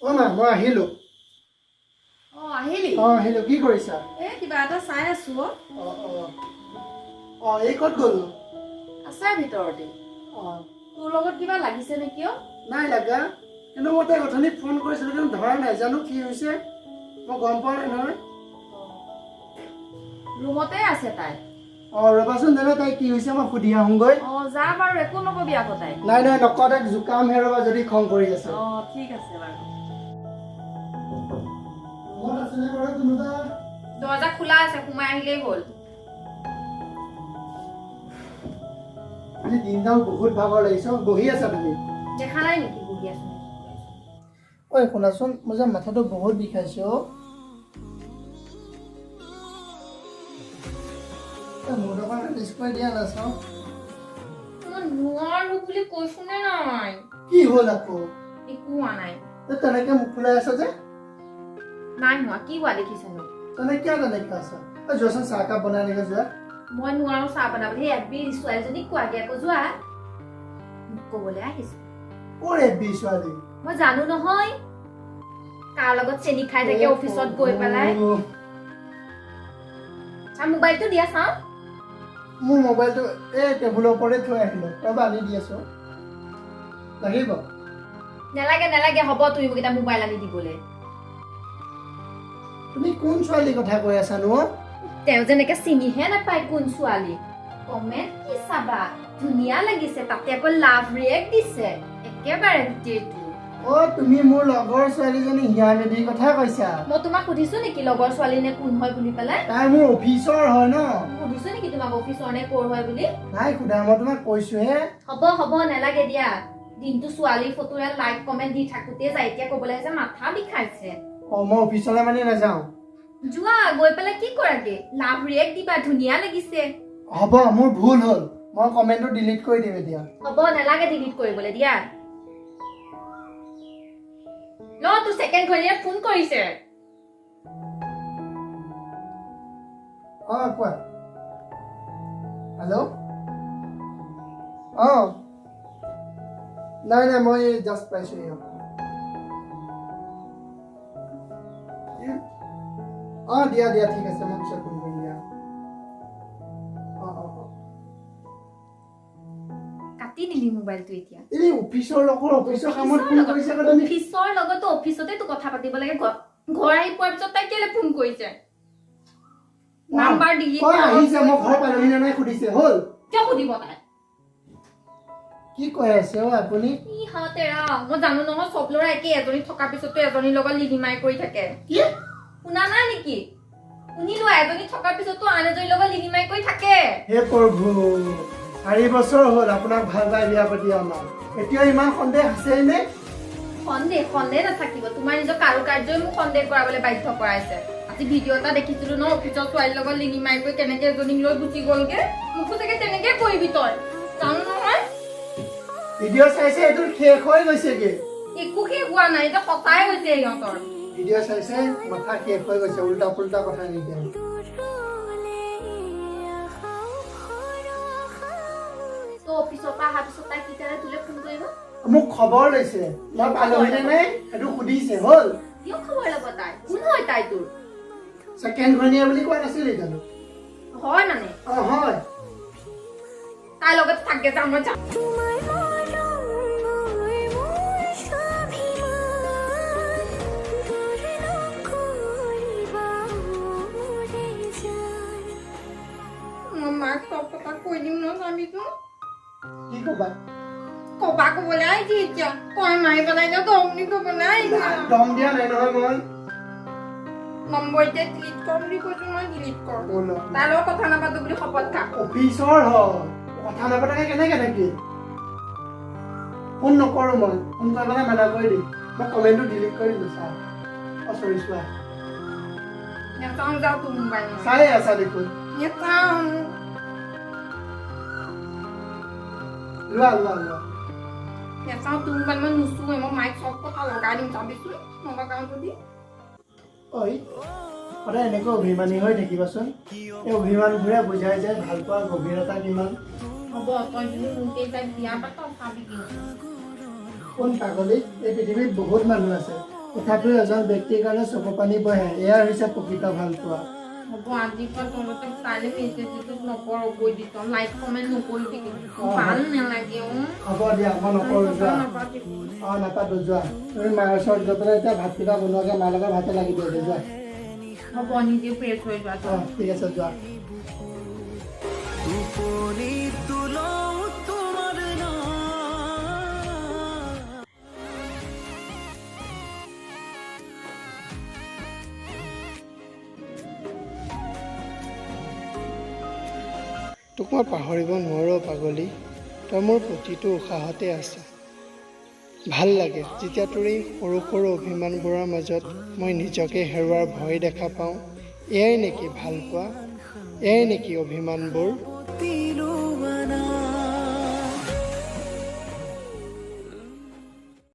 অ মা মই আহিলো আহিলো কি কৰিছা কিবা এটা চাই আছো এই ক'ত গ'ল আছে ভিতৰতে তোৰ লগত কিবা লাগিছে নেকি নাই লাগা কিন্তু মই তাই অথনি ফোন কৰিছিলো কিন্তু ধৰা নাই জানো কি হৈছে মই গম পোৱা নাই নহয় ৰুমতে আছে তাই ৰবাচোন জানে তাই কি হৈছে মই সুধি আহোঁগৈ যা বাৰু একো নকবি আকৌ তাই নাই নকওঁ তাইক জোকাম হে ৰবা যদি খং কৰি আছে ঠিক আছে বাৰু দৰ্জা খোলা আছে সোমাই আহিলেই হ'ল আজি দিনডাল বহুত ভাগৰ লাগিছে বহি আছা তুমি দেখা নাই নেকি বহি আছো ঐ শুনাচোন মোৰ যে মাথাটো বহুত বিষাইছে মোৰ দোকান ডিছপ্লে দিয়া নাচাওঁ মই নোৱাৰো বুলি কৈছো নে নাই কি হ'ল আকৌ একো হোৱা নাই তেনেকে মুখ ফুলাই আছা যে নাই হোৱা কি হোৱা দেখিছানো তেনেকে আছা যোৱাচোন চাহ কাপ বনাই এনেকে যোৱা মই নোৱাৰো চাহ বনাবলৈ এবি ছোৱালীজনীক কোৱাগে আকৌ যোৱা ক'বলৈ আহিছো এবি ছোৱালী মই জানো নহয় কাৰ লগত চেনি খাই থাকে অফিচত গৈ পেলাই মোবাইলটো দিয়া চাওঁ মোৰ মোবাইলটো এই টেবুলৰ ওপৰতে থৈ আহিলো ৰবা আনি দি আছো লাগিব নালাগে হ'ব তুমি মোক এটা মোবাইল আনি দিবলৈ তুমি কোন ছোৱালীৰ কথা কৈ আছা নো তেওঁ যেনেকে চিনিহে নাপায় কোন ছোৱালী কমেণ্ট কি চাবা ধুনীয়া লাগিছে তাতে আকৌ লাভ ৰিয়েক্ট দিছে একেবাৰে গোটেইটো তুমি মোৰ লগৰ ছোৱালীজনী হিয়ামেদিৰ কথা কৈছা মই তোমাক সুধিছো নেকি লগৰ ছোৱালী নে কোন হয় বুলি পেলাই তাই মোৰ অফিচৰ হয় ন সুধিছো নেকি তোমাক অফিচৰ নে ক'ৰ হয় বুলি নাই সুধা মই তোমাক কৈছোহে হ'ব নালাগে দিয়া দিনটো ছোৱালীৰ ফটোৰে লাইক কমেণ্ট দি থাকোতে যায় এতিয়া ক'বলৈ আছে মাথা বিষাইছে মই অফিচলৈ মানে নাযাওঁ যোৱা গৈ পেলাই কি কৰাগে লাভ ৰিয়েক্ট দিবা ধুনীয়া লাগিছে হ'ব মোৰ ভুল হ'ল মই কমেণ্টটো ডিলিট কৰি দিম এতিয়া হ'ব নালাগে ডিলিট কৰিবলৈ দিয়া তোৰ ছেকেণ্ড ঘড়ীয়ে ফোন কৰিছে কোৱা হেল্ল' নাই মই জাষ্ট পাইছো দিয়া ঠিক আছে মই পিছত ফোন কৰিম দিয়া কাটি দিলি মোবাইলটো এতিয়া এই অফিচৰ লগৰ অফিচৰ কামত ফোন কৰিছে অফিচৰ লগতো অফিচতে তো কথা পাতিব লাগে ঘৰ আহি পোৱাৰ পিছত তাই কেলে ফোন কৰিছে নাম্বাৰ ডিলিট আহিছে মই ঘৰ পালোহি নে নাই সুধিছে হ'ল কিয় সুধিব তাই কি কৈ আছে আপুনি মই জানো নহয় চব ল'ৰা একে এজনী থকাৰ পিছতো এজনীৰ লগত লিলিমাই কৰি থাকে কি শুনা নাই নেকি শুনিলো এজনী থকাৰ পিছতো আন এজনীৰ লগত লিলিমাই কৰি থাকে হে প্ৰভু 4 বছৰ হ'ল আপোনাক ভাল পাই বিয়া পাতি আমাৰ এতিয়া ইমান সন্দেহ আছে নে সন্দেহ নাথাকিব তোমাৰ নিজৰ কাৰুকাৰ্যই মোক সন্দেহ কৰাবলৈ বাধ্য কৰাইছে আজি ভিডিঅ' এটা দেখিছিলো ন অফিচৰ ছোৱালীৰ লগত লিলিমাই কৰি কেনেকে এজনীক লৈ গুচি গ'লগে মোকো চাগে তেনেকে কৰিবি তই জানো নহয় ভিডিঅ' চাইছে এইটো শেষ হৈ গৈছেগে একো শেষ হোৱা নাই এতিয়া সঁচাই হৈছে সিহঁতৰ ভিডিঅ' চাইছে মাথা শেষ হৈ গৈছে উল্টা পুল্টা কথা নিদিয়ে অফিচৰ পৰা অহাৰ পিছত তাই কেতিয়ালে তোলে ফোন কৰিব মোক খবৰ লৈছে মই পালোহি নে নাই সেইটো সুধিছে হ'ল কিয় খবৰ ল'ব তাই কোন হয় তাই তোৰ ছেকেণ্ড ঘনীয়া বুলি কোৱা নাছিলি জানো হয় মানে হয় তাইৰ লগত থাকে যাম মই যাম মাক চব কথা কৈ দিম ন স্বামীটো কি ক'বা ক'বলৈ আহিছি এতিয়া তই মাৰি পেলাই এতিয়া দম দি ক'বলৈ আহিছা দম দিয়া নাই নহয় মই নম্বৰ এতিয়া ডিলিট কৰ বুলি কৈছো মই ডিলিট কৰ তাৰ লগত কথা নাপাতো বুলি শপত খা অফিচৰ হয় কথা নাপাতাকে কেনেকে থাকি ফোন নকৰো মই ফোন কৰিবলৈ মানা কৰি দিম মই কমেণ্টটো ডিলিট কৰি দিলো ছাৰ চৰি চোৱা নেচাওঁ যাওঁ তোৰ মোবাইল চাই আছা দেখোন নেচাওঁ লোৱা নেচাওঁ তোৰ মোবাইল মই নুচুৱে মই মাইক চব কথা লগাই দিম চাবিচোন নলগাওঁ যদি সদায় এনেকৈ অভিমানী হৈ থাকিবাচোন এই অভিমানবোৰে বুজাই যায় ভাল পোৱা গভীৰতা কিমান হ'ব তই যদি মোকেই তাই বিয়া পাত চাবি কি কোন পাগলী এই পৃথিৱীত বহুত মানুহ আছে তথাপিও এজন ব্যক্তিৰ কাৰণে চকু পানী বহে এয়াই হৈছে প্ৰকৃত ভালপোৱা হ'ব আজিৰ পৰা তহঁতে কাইলৈ মেছেজটো নকৰ কৈ দিছ লাইক কমেণ্ট নকৰিবি ভাল নালাগে হ'ব দিয়া মই নকৰোঁ যোৱা নাপাতো যোৱা তুমি মাৰ ওচৰত গৈ পেলাই এতিয়া ভাতকেইটা বনোৱাকৈ মাৰ লগত ভাতে লাগি দিয়া যোৱা হ'ব নিজে ফ্ৰেছ হৈ যোৱা ঠিক আছে যোৱা তোক মই পাহৰিব নোৱাৰোঁ পাগলী তই মোৰ প্ৰতিটো উশাহতে আছা ভাল লাগে যেতিয়া তোৰ এই সৰু সৰু অভিমানবোৰৰ মাজত মই নিজকে হেৰুৱাৰ ভয় দেখা পাওঁ এয়াই নেকি ভালপোৱা এয়াই নেকি অভিমানবোৰ